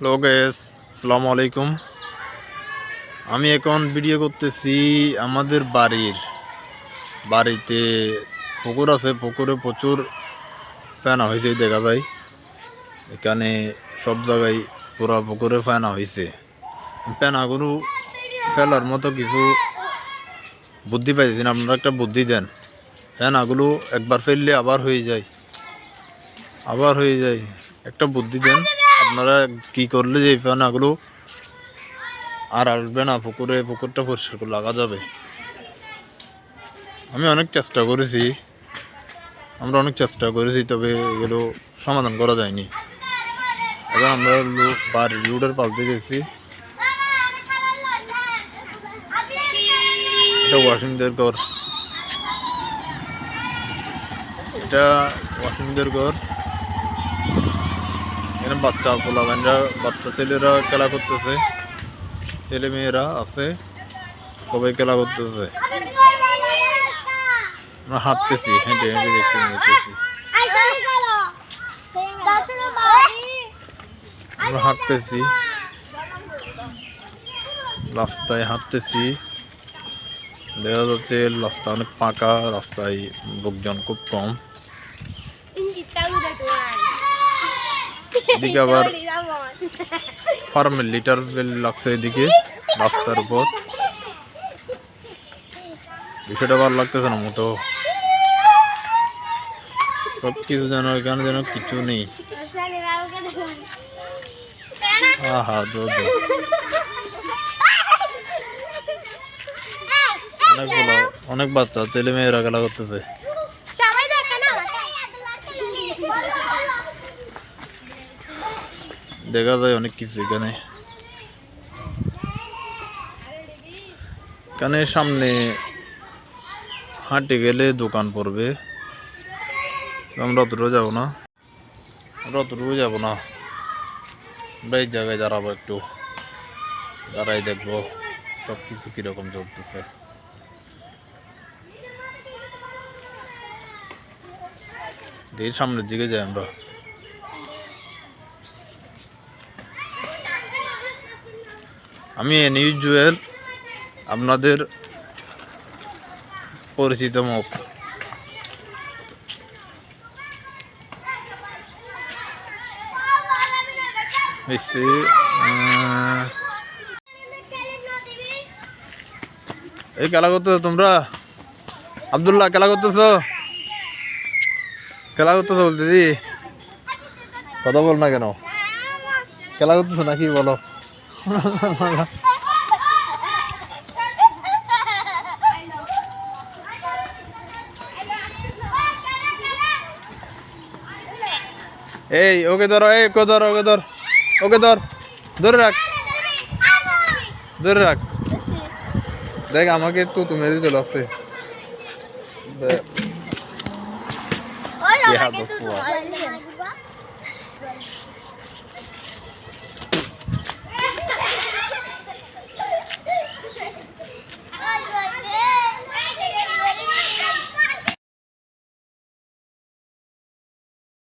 Hello guys, আসসালামু আলাইকুম। আমি এখন ভিডিও করতেছি আমাদের বাড়িতে পুকুর আছে। পুকুরে প্রচুর ফেনা হয়েছে দেখা যায়। এখানে সব জায়গায় পুরা পুকুরে ফেনা হয়েছে। ফেনাগুলো ফেলার মতো কিছু বুদ্ধি পাইছেন, আপনারা একটা বুদ্ধি দেন। ফেনাগুলো একবার ফেললে আবার হয়ে যায়। একটা বুদ্ধি দেন আপনারা, কি করলে যে এই ফেনাগুলো আর আসবে না পুকুরটা পরিষ্কার করে লাগা যাবে। আমরা অনেক চেষ্টা করেছি, তবে এগুলো সমাধান করা যায়নি। এখন আমরা বাড়ির রোডের পাশ দিয়ে গেছি। এটা ওয়াশিংদের ঘর, এখানে বাচ্চা ছেলেরা খেলা করতেছে, ছেলে মেয়েরা আছে, সবাই খেলা করতেছে। আমরা হাঁটতেছি, হেঁটে দেখতে নিতেছি। আমরা রাস্তায় হাঁটতেছি। দেখা যাচ্ছে রাস্তা অনেক পাকা, রাস্তায় লোকজন খুব কম। এদিকে আবার ফার্মের লিটার বেল লাগছে, এদিকে রাস্তার উপর। বিষয়টা ভালো লাগতেছে না মোটো। সব কিছু যেন এখানে যেন কিছু নেই। অনেক বাচ্চা ছেলে মেয়েরা খেলা করতেছে। দেখা যায় অনেক কিছু এখানে সামনে হাঁটে গেলে দোকান পড়বে। আমরা অতটুকু যাবো না, আমরা এই জায়গায় দাঁড়াবো, একটু দাঁড়াই দেখবো সব কিছু কিরকম চলতেছে। দেখি সামনের দিকে যাই আমরা। আমি এনিউজ জুয়েল, আপনাদের পরিচিত মুখ। এই খেলা করতেছো তোমরা? আব্দুল্লাহ খেলা করতেছো বলতেছি, কথা বল না কেন? খেলা করতেছো নাকি বলো? এই ওকে ধরো, ধরে রাখ। দেখ আমাকে তো তুমি দিতে লাগছে।